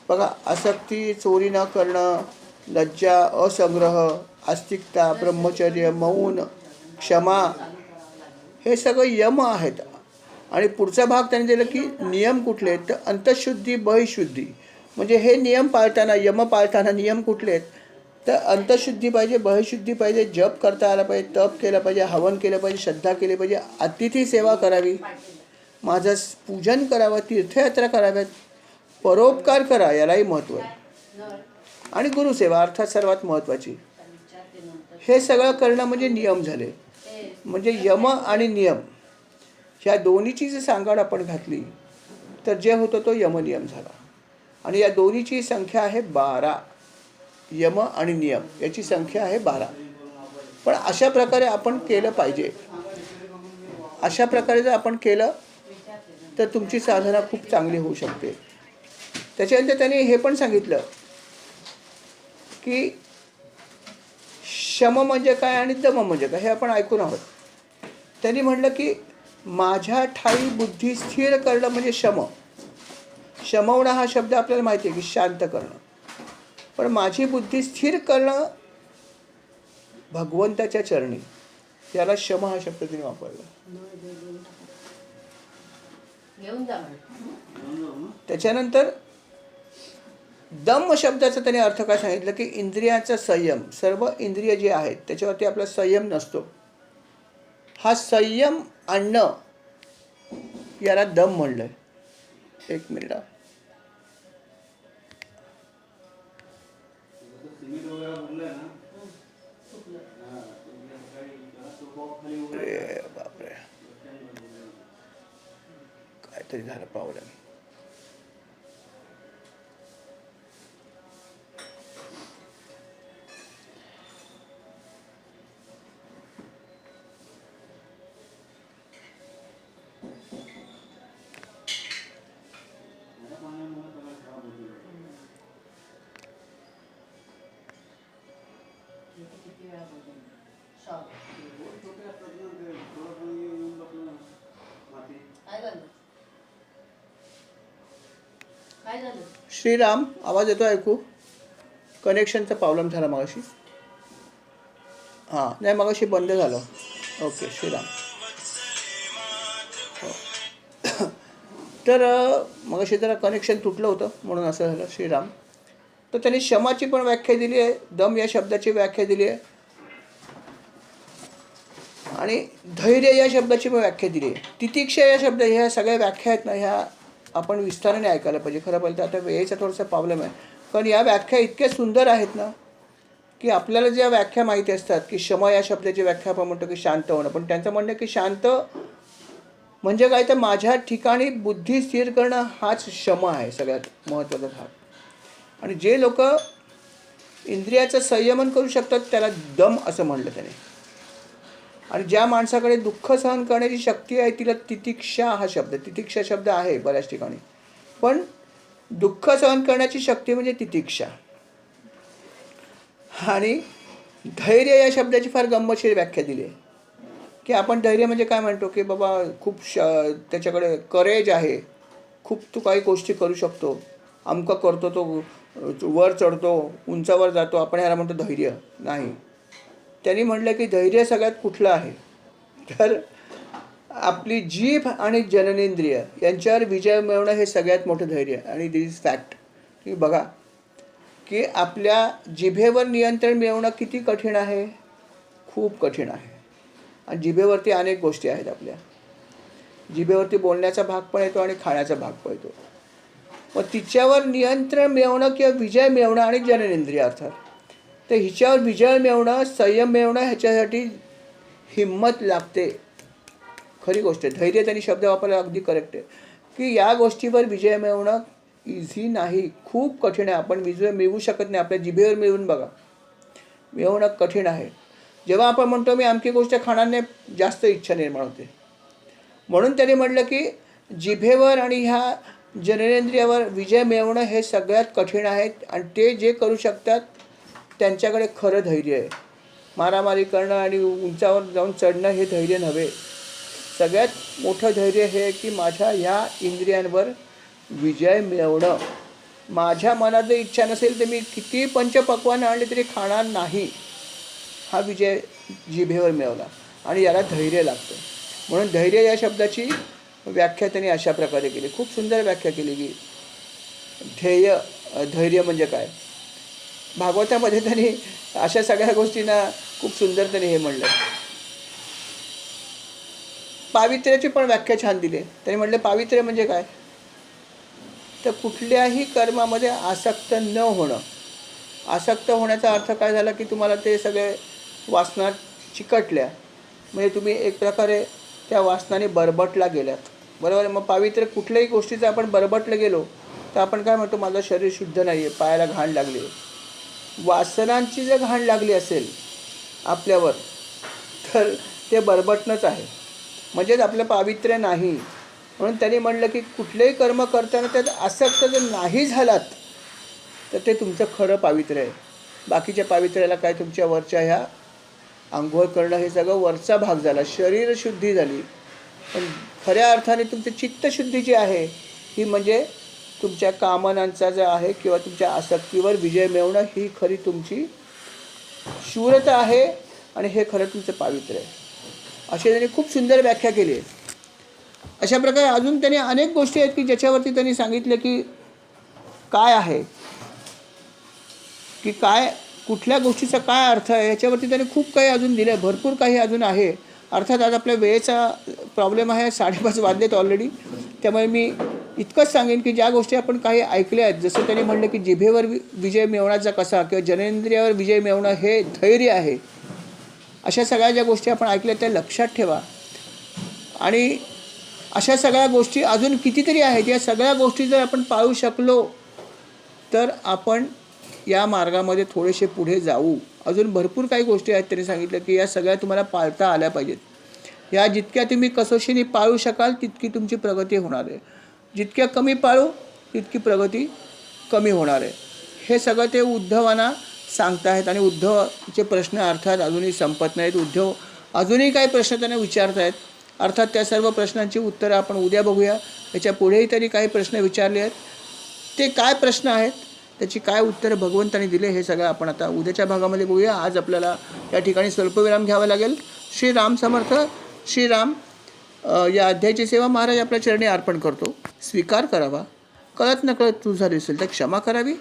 बघा, आसक्ती, चोरी न करणं, लज्जा, असंग्रह, आस्तिकता, ब्रह्मचर्य, मौन, क्षमा, हे सगळं यम आहेत. आणि पुढचा भाग त्यांनी दिला की नियम कुठले आहेत? तर अंतःशुद्धी, बहिशुद्धी. म्हणजे हे नियम पाळताना, यम पाळताना नियम कुठले आहेत? तर अंतःशुद्धी पाहिजे, बहिशुद्धी पाहिजे, जप करता आला पाहिजे, तप केलं पाहिजे, हवन केलं पाहिजे, श्रद्धा केली पाहिजे, अतिथी सेवा करावी, माझं पूजन करावं, तीर्थयात्रा कराव्यात, परोपकार करा, यालाही महत्त्व आहे, आणि गुरुसेवा अर्थात सर्वात महत्त्वाची. हे सगळं करणं म्हणजे नियम झाले. म्हणजे यम आणि नियम ह्या दोन्हीची जी सांगड आपण घातली तर जे होतं तो यमनियम झाला. आणि या दोन्हीची संख्या आहे 12. यम आणि नियम याची संख्या आहे 12. पण अशा प्रकारे आपण केलं पाहिजे. अशा प्रकारे जर आपण केलं तर तुमची साधना खूप चांगली होऊ शकते. त्याच्यानंतर त्यांनी हे पण सांगितलं की शम म्हणजे काय आणि दम म्हणजे काय, हे आपण ऐकून आहोत. त्यांनी म्हटलं की माझ्या ठाई बुद्धी स्थिर करणं म्हणजे शम. शमवणं हा शब्द आपल्याला माहिती आहे की शांत करणं. पण माझी बुद्धी स्थिर करणं भगवंताच्या चरणी, याला शम हा शब्द तिने वापरला. त्याच्यानंतर दम शब्दाचा त्याने अर्थ काय सांगितलं की इंद्रियांचा संयम. सर्व इंद्रिय जे आहेत त्याच्यावरती आपला संयम नसतो. हा संयम आणणं याला दम म्हणलंय. एक मिनिट. बापरे, काहीतरी झालं प्रॉब्लेम. श्रीराम आवाज येतो ऐकू? कनेक्शनचा प्रॉब्लेम झाला मगाशी. हां नाही मगाशी बंद झालं. ओके श्रीराम. हो. तर मगाशी जरा कनेक्शन तुटलं होतं म्हणून असं झालं. श्रीराम. तर त्यांनी क्षमाची पण व्याख्या दिली आहे, दम या शब्दाची व्याख्या दिली आहे आणि धैर्य या शब्दाची पण व्याख्या दिली आहे. तितिक्षा या शब्द ह्या सगळ्या व्याख्या आहेत ना, ह्या आपण विस्ताराने ऐकायला पाहिजे. खरं पाहिजे तर आता वेळेचा थोडासा प्रॉब्लेम आहे, कारण या व्याख्या इतक्या सुंदर आहेत ना की आपल्याला ज्या व्याख्या माहिती असतात की क्षमा या शब्दाची व्याख्या आपण म्हणतो की शांत होणं, पण त्यांचं म्हणणं की शांत म्हणजे काय तर माझ्या ठिकाणी बुद्धी स्थिर करणं हाच क्षमा आहे सगळ्यात महत्त्वाचा भाग. आणि जे लोक इंद्रियाचं संयमन करू शकतात त्याला दम असं म्हणलं त्याने. आणि ज्या माणसाकडे दुःख सहन करण्याची शक्ती आहे तिला तितिक्षा हा शब्द, तितिक्षा शब्द आहे बऱ्याच ठिकाणी, पण दुःख सहन करण्याची शक्ती म्हणजे तितिक्षा. आणि धैर्य या शब्दाची फार गंमतशीर व्याख्या दिली आहे की आपण धैर्य म्हणजे काय म्हणतो की बाबा खूप त्याच्याकडे करेज आहे, खूप तू काही गोष्टी करू शकतो, अमकं करतो, तो वर चढतो, उंचावर जातो, आपण ह्याला म्हणतो धैर्य. नाही, त्यांनी म्हटलं की धैर्य सगळ्यात कुठलं आहे तर आपली जीभ आणि जननेंद्रिय यांच्यावर विजय मिळवणं हे सगळ्यात मोठं धैर्य. आणि दिस इज फॅक्ट. तुम्ही बघा की आपल्या जिभेवर नियंत्रण मिळवणं किती कठीण आहे, खूप कठीण आहे. आणि जिभेवरती अनेक गोष्टी आहेत. आपल्या जिभेवरती बोलण्याचा भाग पण येतो आणि खाण्याचा भाग पण येतो. मग तिच्यावर नियंत्रण मिळवणं किंवा विजय मिळवणं आणि जननेंद्रिय अर्थात, तर हिच्यावर विजय मिळवणं, संयम मिळवणं ह्याच्यासाठी हिंमत लागते. खरी गोष्ट आहे. धैर्य त्यांनी शब्द वापरला अगदी करेक्ट आहे की या गोष्टीवर विजय मिळवणं इझी नाही, खूप कठीण आहे. आपण विजय मिळवू शकत नाही. आपल्या जिभेवर मिळवून बघा, मिळवणं कठीण आहे. जेव्हा आपण म्हणतो मी आमची गोष्ट खाणार नाही, जास्त इच्छा निर्माण होते. म्हणून त्यांनी म्हटलं की जिभेवर आणि ह्या जननेंद्रियावर विजय मिळवणं हे सगळ्यात कठीण आहे. आणि ते जे करू शकतात त्यांच्याकडे खरं धैर्य आहे. मारामारी करणं आणि उंचावर जाऊन चढणं हे धैर्य नव्हे. सगळ्यात मोठं धैर्य हे आहे की माझ्या ह्या इंद्रियांवर विजय मिळवणं. माझ्या मनात जर इच्छा नसेल तर मी किती पंचपक्वान आणले तरी खाणार नाही, हा विजय जिभेवर मिळवला. आणि याला धैर्य लागतं. म्हणून धैर्य या शब्दाची व्याख्या त्यांनी अशा प्रकारे केली, खूप सुंदर व्याख्या केली की धैर्य म्हणजे काय. भागवतामध्ये त्यांनी अशा सगळ्या गोष्टींना खूप सुंदर त्यांनी हे म्हणलं. पावित्र्याची पण व्याख्या छान दिली. त्यांनी म्हटलं पावित्र्य म्हणजे काय तर कुठल्याही कर्मामध्ये आसक्त न होणं. आसक्त होण्याचा अर्थ काय झाला की तुम्हाला ते सगळे वासना चिकटल्या, म्हणजे तुम्ही एक प्रकारे त्या वासनाने बरबटला गेल्यात, बरोबर. मग पावित्र्य कुठल्याही गोष्टीचं आपण बरबटलं गेलो तर आपण काय म्हणतो माझं शरीर शुद्ध नाही आहे, पायाला घाण लागली आहे. वासनांची जर घाण लागली असेल आपल्यावर तर ते बरबटणंच आहे, म्हणजेच आपलं पावित्र्य नाही. म्हणून त्यांनी म्हटलं की कुठलेही कर्म करताना त्यात आसक्त जर नाही झालात तर ते तुमचं खरं पावित्र्य आहे. बाकीच्या पावित्र्याला काय तुमच्या वरच्या ह्या आंघोळ करणं हे सगळं वरचा भाग झाला, शरीर शुद्धी झाली. पण खऱ्या अर्थाने तुमची चित्तशुद्धी जी आहे ही म्हणजे तुमच्या कामनांचा जो आहे किंवा तुमच्या आसक्तीवर विजय मिळवणं ही खरी तुमची शूरता आहे आणि हे खरं तुमचं पावित्र्य आहे. अशी त्यांनी खूप सुंदर व्याख्या केली आहे. अशा प्रकारे अजून त्यांनी अनेक गोष्टी आहेत की ज्याच्यावरती त्यांनी सांगितलं की काय आहे, की काय कुठल्या गोष्टीचा काय अर्थ आहे, याच्यावरती त्यांनी खूप काही अजून दिलं आहे. भरपूर काही अजून आहे. अर्थात आज आपल्या वेळेचा प्रॉब्लेम आहे, 5:30 वाजलेत ऑलरेडी. त्यामुळे मी इतकंच सांगेन की ज्या गोष्टी आपण काही ऐकल्या आहेत, जसं त्यांनी म्हटलं की जिभेवर विजय मिळवण्याचा कसा किंवा जननेंद्रियावर विजय मिळवणं हे धैर्य आहे, अशा सगळ्या ज्या गोष्टी आपण ऐकल्या त्या लक्षात ठेवा. आणि अशा सगळ्या गोष्टी अजून कितीतरी आहेत. या सगळ्या गोष्टी जर आपण पाळू शकलो तर आपण या मार्गामध्ये थोडेसे पुढे जाऊ. अजून भरपूर काही गोष्टी आहेत त्यांनी सांगितलं की या सगळ्या तुम्हाला पाळता आल्या पाहिजेत. या जितक्या तुम्ही कसोशीने पाळू शकाल तितकी तुमची प्रगती होणार आहे. जितक्या कमी पाळू तितकी प्रगती कमी होणार आहे. हे सगळं ते उद्धवांना सांगतायत. आणि उद्धवचे प्रश्न अर्थात अजूनही संपत नाहीत. उद्धव अजूनही काही प्रश्न त्यांना विचारत आहेत. अर्थात त्या सर्व प्रश्नांची उत्तरं आपण उद्या बघूया. याच्या पुढेही तरी काही प्रश्न विचारले आहेत. ते काय प्रश्न आहेत, त्याची काय उत्तरं भगवंतांनी दिले, हे सगळं आपण आता उद्याच्या भागामध्ये बघूया. आज आपल्याला या ठिकाणी स्वल्पविराम घ्यावा लागेल. श्री राम समर्थ. श्रीराम. या अध्यायाची सेवा महाराज आपल्या चरणी अर्पण करतो. स्वीकार करावा. कळत नकळत चूक झाली असेल तर क्षमा करावी.